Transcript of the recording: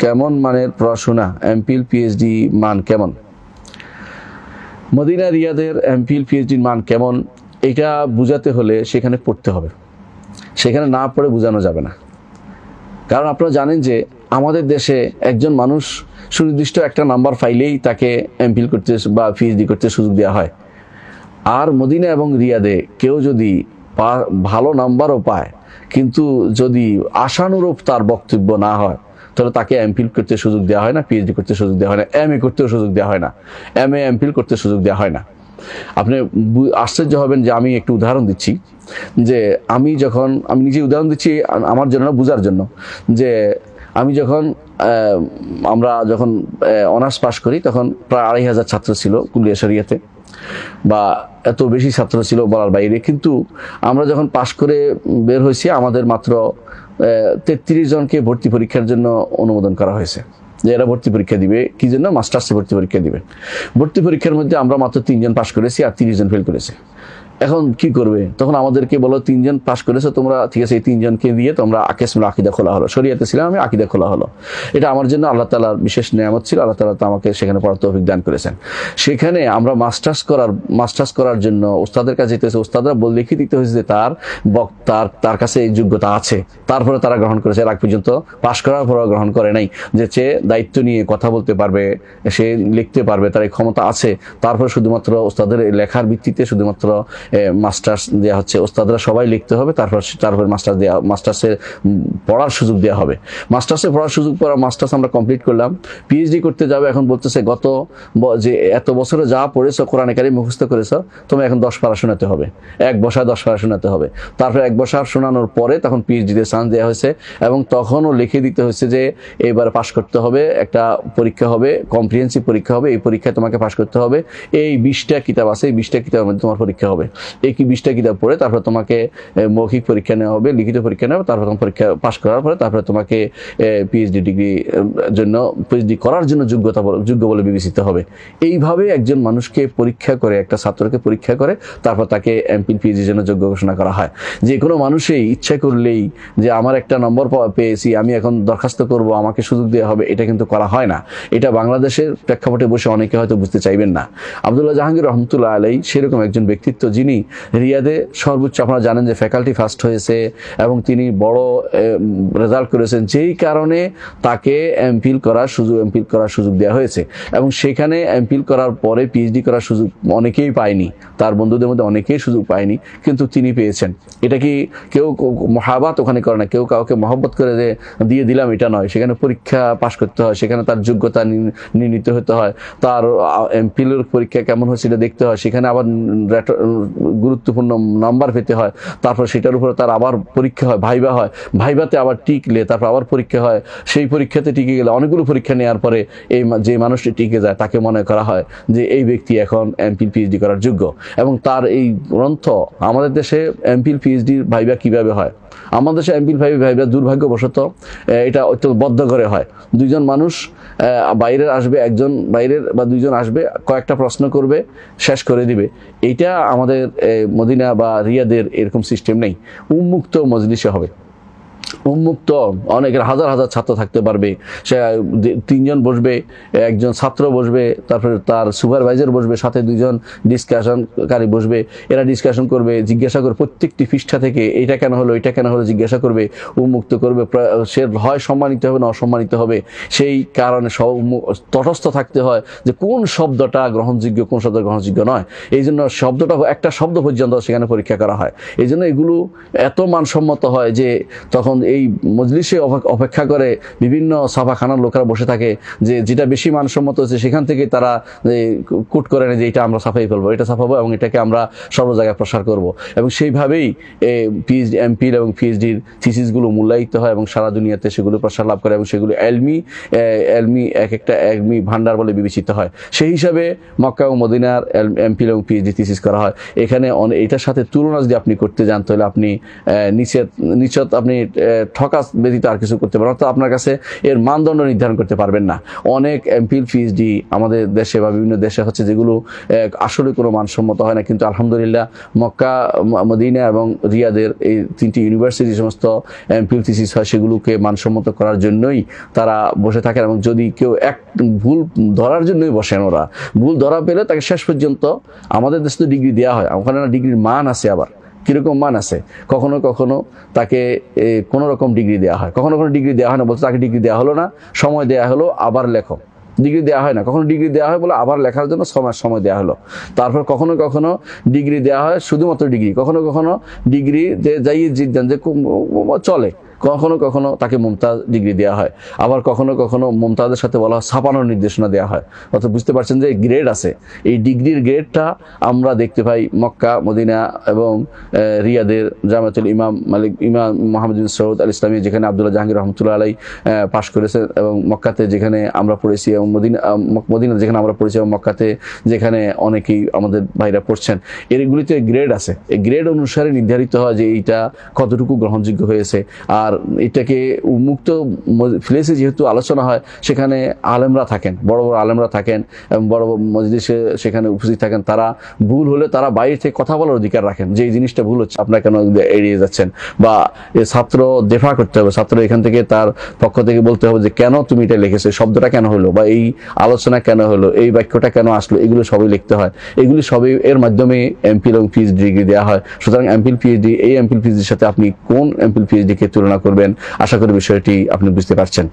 কেমন মানের পড়াশোনা, এমফিল পিএইচডি মান কেমন? মদিনা রিয়াদের এমফিল পিএইচডির মান কেমন এটা বোঝাতে হলে সেখানে পড়তে হবে, সেখানে না পড়ে বোঝানো যাবে না। কারণ আপনারা জানেন যে আমাদের দেশে একজন মানুষ সুনির্দিষ্ট একটা নাম্বার পাইলেই তাকে এমফিল করতে বা পিএইচডি করতে সুযোগ দেওয়া হয়। আর মদিনা এবং রিয়াদে কেউ যদি ভালো নাম্বারও পায় কিন্তু যদি আশানুরূপ তার বক্তব্য না হয় তাহলে তাকে এমফিল করতে সুযোগ দেওয়া হয় না, পিএইচডি করতে সুযোগ দেওয়া হয় না, এমএ করতেও সুযোগ দেওয়া হয় না, এমএ এমফিল করতে সুযোগ দেওয়া হয় না। আপনি আশ্চর্য হবেন যে আমি একটু উদাহরণ দিচ্ছি, যে আমি নিজে উদাহরণ দিচ্ছি আমার জন্য, বোঝার জন্য, যে আমি আমরা যখন অনার্স পাস করি তখন প্রায় 2500 ছাত্র ছিল কুলিয়া শরিয়াতে, বা এত বেশি ছাত্র ছিল বলার বাইরে। কিন্তু আমরা যখন পাশ করে বের হয়েছি আমাদের মাত্র 33 জনকে ভর্তি পরীক্ষার জন্য অনুমোদন করা হয়েছে, যে এরা ভর্তি পরীক্ষা দিবে। কি জন্য? মাস্টার্সে ভর্তি পরীক্ষা দিবে। ভর্তি পরীক্ষার মধ্যে আমরা মাত্র 3 জন পাশ করেছি আর 30 জন ফেল করেছে। এখন কি করবে? তখন আমাদেরকে বলো 3 জন পাশ করেছো তোমরা, ঠিক আছে, এই 3 জনকে দিয়ে তোমরা আকিদা খোলা হলো। শরিয়াতে ছিলাম আমি, আকিদা খোলা হলো। এটা আমার জন্য আল্লাহ তাআলার বিশেষ নেয়ামত ছিল। আল্লাহ তাআলা তো আমাকে সেখানে পড়ার তৌফিক দান করেছেন। সেখানে আমরা মাস্টার্স করার জন্য ওস্তাদের কাছে যেতেছে, ওস্তাদরা লিখে দিতে হয়েছে যে তার কাছে এই যোগ্যতা আছে, তারপরে তারা গ্রহণ করেছে। এর আগ পর্যন্ত পাশ করার পরও গ্রহণ করে নাই, যে দায়িত্ব নিয়ে কথা বলতে পারবে, সে লিখতে পারবে, তার এই ক্ষমতা আছে। তারপরে শুধুমাত্র ওস্তাদের লেখার ভিত্তিতে শুধুমাত্র মাস্টার্স দেওয়া হচ্ছে। ওস্তাদরা সবাই লিখতে হবে, তারপর মাস্টার্সের পড়ার সুযোগ দেওয়া হবে। মাস্টার্সে পড়ার সুযোগ পড়া মাস্টার্স আমরা কমপ্লিট করলাম। পিএইচডি করতে যাবে, এখন বলতেছে যে এত বছরে যা পড়েছো, কোরআনে কারিম মুখস্থ করেছো, তুমি এখন 10 পারা শোনাতে হবে, 1 বসায় 10 পারা শোনাতে হবে। তারপরে 1 বছর শোনানোর পরে তখন পিএইচডিতে চান্স দেওয়া হয়েছে, এবং তখনও লিখে দিতে হয়েছে যে এবার পাশ করতে হবে, একটা পরীক্ষা হবে, কম্প্রিহেন্সিভ পরীক্ষা হবে, এই পরীক্ষায় তোমাকে পাশ করতে হবে, এই 20টা কিতাব আছে, এই 20টা কিতাবের মধ্যে তোমার পরীক্ষা হবে। এই 20টা কিতাব পড়ে তারপর তোমাকে মৌখিক পরীক্ষা নেওয়া হবে, লিখিত পরীক্ষা নেওয়া হবে, তারপর তোমার পরীক্ষা পাশ করার পরে তারপরে তোমাকে পিএইচডি ডিগ্রি জন্য, পিএইচডি করার জন্য যোগ্য বলে বিবেচিত হবে। এইভাবে একজন মানুষকে পরীক্ষা করে, একটা ছাত্রকে পরীক্ষা করে তারপর তাকে এমফিল পিএইচডির জন্য যোগ্য ঘোষণা করা হয়। যে কোনো মানুষই ইচ্ছা করলেই যে আমার একটা নম্বর পেয়েছি, আমি এখন দরখাস্ত করব, আমাকে সুযোগ দেওয়া হবে, এটা কিন্তু করা হয় না। এটা বাংলাদেশের প্রেক্ষাপটে বসে অনেকে হয়তো বুঝতে চাইবেন না। আব্দুল্লাহ জাহাঙ্গীর রহমতুল্লাহ আলাইহি সেরকম একজন ব্যক্তিত্ব, যিনি রিয়াদে সর্বোচ্চ, আপনারা জানেন যে ফ্যাকাল্টি ফার্স্ট হয়েছে এবং তিনি বড় রেজাল্ট করেছেন, যেই কারণে তাকে এমফিল করার সুযোগ দেওয়া হয়েছে। এবং সেখানে এমফিল করার পরে পিএইচডি করার সুযোগ অনেকেই পায়নি, তার বন্ধুদের মধ্যে অনেকেই সুযোগ পায়নি, কিন্তু তিনি পেয়েছেন। এটা কি কেউ মহাবাত ওখানে করে না, কেউ কাউকে মহব্বত করে দিয়ে দিলাম এটা নয়। সেখানে পরীক্ষা পাশ করতে হয়, সেখানে তার যোগ্যতা নির্ণীত হতে হয়, তার এমফিলের পরীক্ষা কেমন হয়েছে এটা দেখতে হয়, সেখানে আবার গুরুত্বপূর্ণ নাম্বার পেতে হয়, তারপর সেটার উপরে তার আবার পরীক্ষা হয়, ভাইবা হয়, ভাইবাতে আবার টিকলে তারপর আবার পরীক্ষা হয়, সেই পরীক্ষাতে টিকে গেলে অনেকগুলো পরীক্ষা নেওয়ার পরে যে মানুষটি টিকে যায় তাকে মনে করা হয় যে এই ব্যক্তি এখন এমফিল পিএইচডি করার যোগ্য। এবং তার এই গ্রন্থ, আমাদের দেশে এমফিল পিএইচডির ভাইবা কিভাবে হয়, আমাদের দেশে এমফিল ভাইবা দুর্ভাগ্যবশত এটা অত্যন্ত বদ্ধ করে হয়। 2 জন মানুষ বাইরের আসবে, একজন বাইরের বা 2 জন আসবে, কয়েকটা প্রশ্ন করবে, শেষ করে দিবে। এইটা আমাদের মদিনা বা রিয়াদের এরকম সিস্টেম নেই। উন্মুক্ত মজলিসে হবে, উন্মুক্ত, অনেকের হাজার হাজার ছাত্র থাকতে পারবে। সে 3 জন বসবে, একজন ছাত্র বসবে, তারপরে তার সুপারভাইজার বসবে, সাথে 2 জন ডিসকাশনকারী বসবে। এরা ডিসকাশন করবে, জিজ্ঞাসা করবে প্রত্যেকটি পৃষ্ঠা থেকে এটা কেন হলো, এটা কেন হলো জিজ্ঞাসা করবে, উন্মুক্ত করবে। সে হয় সম্মানিত হবে না অসম্মানিত হবে, সেই কারণে তটস্থ থাকতে হয় যে কোন শব্দটা গ্রহণযোগ্য, কোন শব্দ গ্রহণযোগ্য নয়। এই জন্য একটা শব্দ পর্যন্ত সেখানে পরীক্ষা করা হয়। এই জন্য এগুলো এত মানসম্মত হয় যে তখন এই মজলিসে অপেক্ষা করে বিভিন্ন ছাপাখানার লোকেরা বসে থাকে, যে যেটা বেশি মানসম্মত হচ্ছে সেখান থেকে তারা কোট করে নেয় যে এটা আমরা ছাপাই ফেলবো, এটা ছাপাবো এবং এটাকে আমরা সর্ব জায়গায় প্রসার করব। এবং সেইভাবেই এমফিল এবং পিএইচডির থিসিসগুলো মূল্যায়িত হয় এবং সারা দুনিয়াতে সেগুলো প্রসার লাভ করে এবং সেগুলো এলমি একটা এলমি ভান্ডার বলে বিবেচিত হয়। সেই হিসাবে মক্কা ও মদিনার এমফিল এবং পিএইচডি থিসিস করা হয়। এখানে এটার সাথে তুলনা যদি আপনি করতে যান তাহলে আপনি নিচত আপনি ঠকা ব্যতীত আর কিছু করতে পারেন, অর্থাৎ আপনার কাছে এর মানদণ্ড নির্ধারণ করতে পারবেন না। অনেক এমফিল পিএইচডি আমাদের দেশে বা বিভিন্ন দেশে হচ্ছে যেগুলো আসলে কোনো মানসম্মত হয় না, কিন্তু আলহামদুলিল্লাহ মক্কা, মদিনা এবং রিয়াদের এই 3টি ইউনিভার্সিটি সমস্ত এমফিল থিসিস হয়, সেগুলোকে মানসম্মত করার জন্যই তারা বসে থাকেন। এবং যদি কেউ এক ভুল ধরার জন্যই বসেন, ওরা ভুল ধরা পেলে তাকে শেষ পর্যন্ত, আমাদের দেশে তো ডিগ্রি দেওয়া হয়, ওখানে না ডিগ্রির মান আছে, আবার কিরকম মান আছে, কখনো কখনো তাকে কোনো রকম ডিগ্রি দেওয়া হয়, কখনো কখনো ডিগ্রি দেওয়া হয় না, বলতে তাকে ডিগ্রি দেওয়া হলো না, সময় দেওয়া হলো আবার লেখো। ডিগ্রি দেওয়া হয় না, কখনো ডিগ্রি দেওয়া হয় বলে আবার লেখার জন্য সময় দেওয়া হলো। তারপর কখনো কখনো ডিগ্রি দেওয়া হয় শুধুমাত্র ডিগ্রি, কখনো কখনো ডিগ্রি যে যাই জিজ্ঞান যে চলে, কখনো কখনো তাকে মুমতাজ ডিগ্রি দেওয়া হয়, আবার কখনো কখনো মুমতাজের সাথে বলা হয় ছাপানোর নির্দেশনা দেওয়া হয়। অর্থাৎ বুঝতে পারছেন যে গ্রেড আছে। এই ডিগ্রির গ্রেডটা আমরা দেখতে পাই মক্কা, মদিনা এবং রিয়াদের জামাতুল ইমাম মোহাম্মদ বিন সৌদ আল ইসলামী, যেখানে আব্দুল্লাহ জাহাঙ্গীর রহমতুল্লাহ আলাই পাশ করেছেন, এবং মক্কাতে যেখানে আমরা পড়েছি, এবং মদিনা যেখানে আমরা পড়েছি, এবং মক্কাতে যেখানে অনেকেই আমাদের ভাইরা পড়ছেন, এগুলিতে গ্রেড আছে। এই গ্রেড অনুসারে নির্ধারিত হয় যে এইটা কতটুকু গ্রহণযোগ্য হয়েছে। আর এটাকে উন্মুক্ত ফ্লেসে যেহেতু আলোচনা হয়, সেখানে আলেমরা থাকেন, বড় বড় আলেমরা থাকেন এবং বড় বড় মজলিসে সেখানে উপস্থিত থাকেন। তারা ভুল হলে তারা বাইরে থেকে কথা বলার অধিকার রাখেন, যে এই জিনিসটা ভুল হচ্ছে, আপনারা কেন এড়িয়ে যাচ্ছেন, বা ছাত্র দেফা করতে হবে, ছাত্র এখান থেকে তার পক্ষ থেকে বলতে হবে যে কেন তুমি এটা লিখেছো, শব্দটা কেন হলো, বা এই আলোচনা কেন হলো, এই বাক্যটা কেন আসলো, এগুলো সবই লিখতে হয়। এগুলি সবই এর মাধ্যমে এমফিল এবং পিএইচডি ডিগ্রি দেওয়া হয়। সুতরাং এমফিল পিএইচডি, এই এমফিল পিএইচডির সাথে আপনি কোন এমফিল পিএইচডি কে তুলনা করবেন, আশা করি বিষয়টি আপনি বুঝতে পারছেন।